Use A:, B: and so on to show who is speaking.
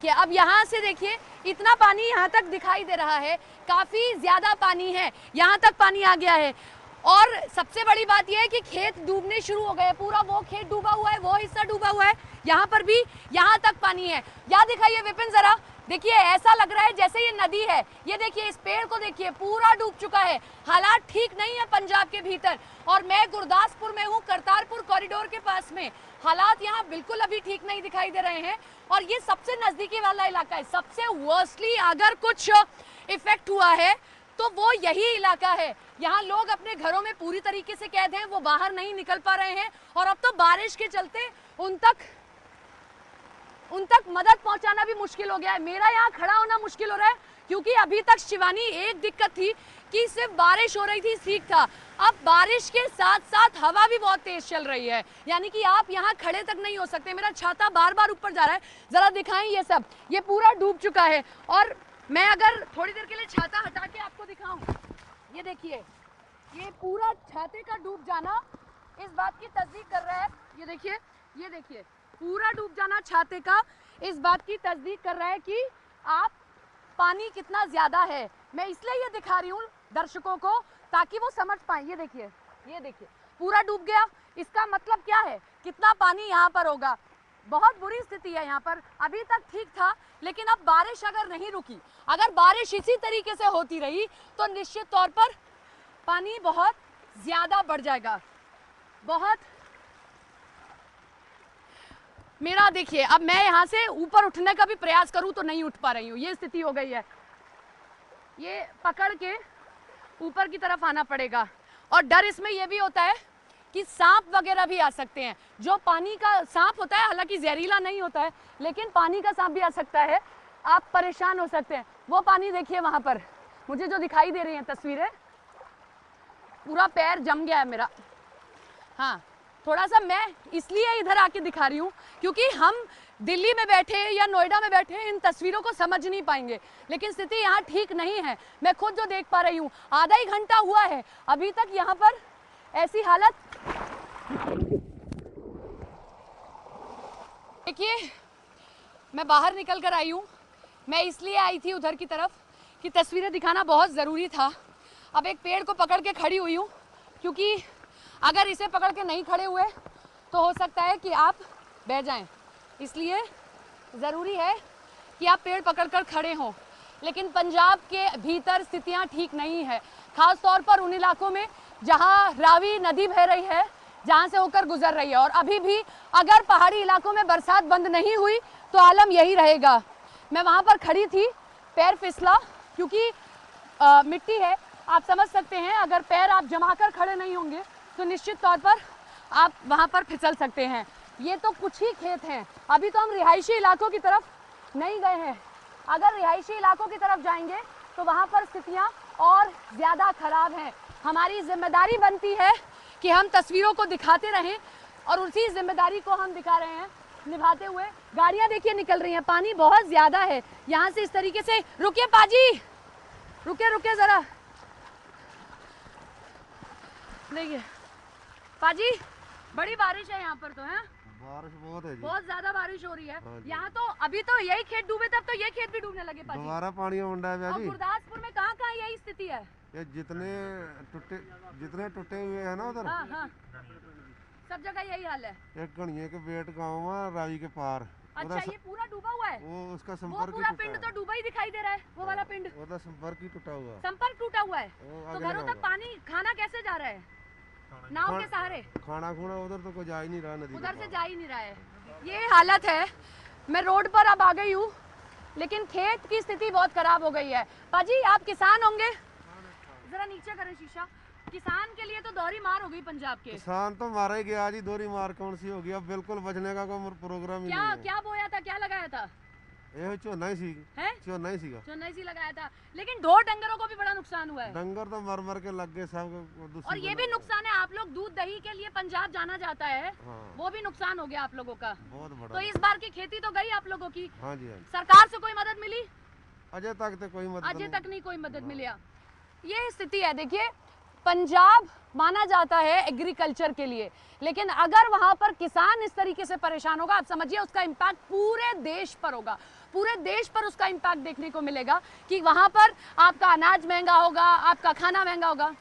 A: कि अब यहाँ से देखिए इतना पानी यहाँ तक दिखाई दे रहा है, काफी ज्यादा पानी है, यहाँ तक पानी आ गया है। और सबसे बड़ी बात यह है कि खेत डूबने शुरू हो गए, पूरा वो खेत डूबा हुआ है, वो हिस्सा डूबा हुआ है, यहाँ पर भी यहाँ तक पानी है। यहाँ दिखाइए विपिन जरा, देखिए ऐसा लग रहा है जैसे ये नदी है। ये देखिए इस पेड़ को देखिए, पूरा डूब चुका है। हालात ठीक नहीं है पंजाब के भीतर। और मैं गुरदासपुर में हूँ, करतारपुर कॉरिडोर के पास में। हालात यहाँ बिल्कुल अभी ठीक नहीं दिखाई दे रहे हैं। और ये सबसे नजदीकी वाला इलाका है। सबसे वर्स्टली अगर कुछ इफेक्ट हुआ है तो वो यही इलाका है। यहाँ लोग अपने घरों में पूरी तरीके से कैद हैं, वो बाहर नहीं निकल पा रहे हैं। और अब तो बारिश के चलते उन तक मदद पहुंचाना भी मुश्किल हो गया है। मेरा यहाँ खड़ा होना मुश्किल हो रहा है, क्योंकि अभी तक शिवानी एक दिक्कत थी कि सिर्फ बारिश हो रही थी, ठीक था। अब बारिश के साथ साथ हवा भी बहुत तेज चल रही है, यानी कि आप यहाँ खड़े तक नहीं हो सकते। मेरा छाता बार बार ऊपर जा रहा है, जरा दिखाएं ये सब, ये पूरा डूब चुका है। और मैं अगर थोड़ी देर के लिए छाता हटा के आपको दिखाऊं, ये देखिए, ये पूरा छाते का डूब जाना इस बात की तस्दीक कर रहा है। ये देखिए पूरा डूब जाना छाते का इस बात की तस्दीक कर रहा है कि आप पानी कितना ज्यादा है। मैं इसलिए ये दिखा रही हूँ दर्शकों को, ताकि वो समझ पाए। ये देखिए पूरा डूब गया। इसका मतलब क्या है, कितना पानी यहाँ पर होगा। बहुत बुरी स्थिति है यहाँ पर। अभी तक ठीक था, लेकिन अब बारिश अगर नहीं रुकी, अगर बारिश इसी तरीके से होती रही तो निश्चित तौर पर पानी बहुत ज्यादा बढ़ जाएगा। मेरा देखिए, अब मैं यहाँ से ऊपर उठने का भी प्रयास करूँ तो नहीं उठ पा रही हूँ, ये स्थिति हो गई है। ये पकड़ के ऊपर की तरफ आना पड़ेगा। और डर इसमें यह भी होता है कि सांप वगैरह भी आ सकते हैं। जो पानी का सांप होता है, हालांकि जहरीला नहीं होता है, लेकिन पानी का सांप भी आ सकता है, आप परेशान हो सकते हैं। वो पानी देखिए वहां पर, मुझे जो दिखाई दे रही हैं तस्वीरें, पूरा पैर जम गया है मेरा। हाँ, थोड़ा सा मैं इसलिए इधर आके दिखा रही हूँ क्योंकि हम दिल्ली में बैठे या नोएडा में बैठे इन तस्वीरों को समझ नहीं पाएंगे, लेकिन स्थिति यहाँ ठीक नहीं है। मैं खुद जो देख पा रही हूँ, आधा ही घंटा हुआ है अभी तक यहाँ पर ऐसी हालत। देखिए, मैं बाहर निकल कर आई हूँ। मैं इसलिए आई थी उधर की तरफ कि तस्वीरें दिखाना बहुत ज़रूरी था। अब एक पेड़ को पकड़ के खड़ी हुई हूँ, क्योंकि अगर इसे पकड़ के नहीं खड़े हुए तो हो सकता है कि आप बह जाएं। इसलिए ज़रूरी है कि आप पेड़ पकड़कर खड़े हों। लेकिन पंजाब के भीतर स्थितियां ठीक नहीं है, ख़ास तौर पर उन इलाकों में जहां रावी नदी बह रही है, जहां से होकर गुजर रही है। और अभी भी अगर पहाड़ी इलाकों में बरसात बंद नहीं हुई तो आलम यही रहेगा। मैं वहाँ पर खड़ी थी, पैर फिसला, क्योंकि मिट्टी है, आप समझ सकते हैं। अगर पैर आप जमा कर खड़े नहीं होंगे तो निश्चित तौर पर आप वहाँ पर फिसल सकते हैं। ये तो कुछ ही खेत हैं, अभी तो हम रिहायशी इलाकों की तरफ नहीं गए हैं। अगर रिहायशी इलाकों की तरफ जाएंगे तो वहाँ पर स्थितियाँ और ज़्यादा खराब हैं। हमारी जिम्मेदारी बनती है कि हम तस्वीरों को दिखाते रहें, और उसी जिम्मेदारी को हम दिखा रहे हैं निभाते हुए। गाड़ियाँ देखिए निकल रही हैं, पानी बहुत ज़्यादा है यहाँ से। इस तरीके से रुकिए पाजी, रुकिए ज़रा, देखिए पाजी, बड़ी बारिश है यहाँ पर तो, है
B: बारिश बहुत है जी,
A: बहुत ज्यादा बारिश हो रही है यहाँ तो। अभी तो यही खेत डूबे थे, अब तो ये खेत भी डूबने लगे पाजी।
B: दोबारा पानी उंडा है
A: और गुरदासपुर में कहाँ यही स्थिति है।
B: ये जितने टूटे हुए हैं ना उधर,
A: हाँ, सब जगह यही हाल है।
B: एक गणिये के बेट गाँव में रावी के पार।
A: अच्छा, ये पूरा डूबा हुआ है।
B: वो उसका
A: वो
B: संपर्क
A: पूरा पिंड तो डूबा ही दिखाई दे रहा है, वो वाला पिंड,
B: वो संपर्क ही टूटा हुआ,
A: संपर्क टूटा हुआ है। तो घरों तक पानी, खाना कैसे जा रहा है, नाव के सहारे?
B: खाना खुना उधर तो कोई जा ही नहीं रहा, नदी
A: उधर से जा ही नहीं रहा है। ये हालत है। मैं रोड पर अब आ गई हूँ, लेकिन खेत की स्थिति बहुत खराब हो गई है। पाजी, आप किसान होंगे, जरा नीचे करें शीशा। किसान के लिए तो दोहरी मार हो गई पंजाब के।
B: किसान तो मारा ही गया जी, दोहरी मार कौन सी होगी, अब बिल्कुल बचने का कोई प्रोग्राम ही नहीं है।
A: क्या बोया था, क्या लगाया था?
B: ये झोना ही सी
A: लगाया था, लेकिन ढोर डंगरों को भी बड़ा नुकसान हुआ है।
B: डंगर तो मर के लग गए सब।
A: और ये भी नुकसान है, आप लोग दूध दही के लिए पंजाब जाना जाता है,
B: हाँ।
A: वो भी नुकसान हो गया आप लोगों का,
B: बहुत बड़ा।
A: तो इस बार की खेती तो गई आप लोगों की।
B: हाँ जी,
A: सरकार से कोई मदद मिली?
B: अजय तक तो कोई
A: मदद मिली। ये स्थिति है। देखिए, पंजाब माना जाता है एग्रीकल्चर के लिए, लेकिन अगर वहां पर किसान इस तरीके से परेशान होगा, आप समझिए उसका इम्पैक्ट पूरे देश पर होगा। पूरे देश पर उसका इम्पैक्ट देखने को मिलेगा कि वहाँ पर आपका अनाज महंगा होगा, आपका खाना महंगा होगा।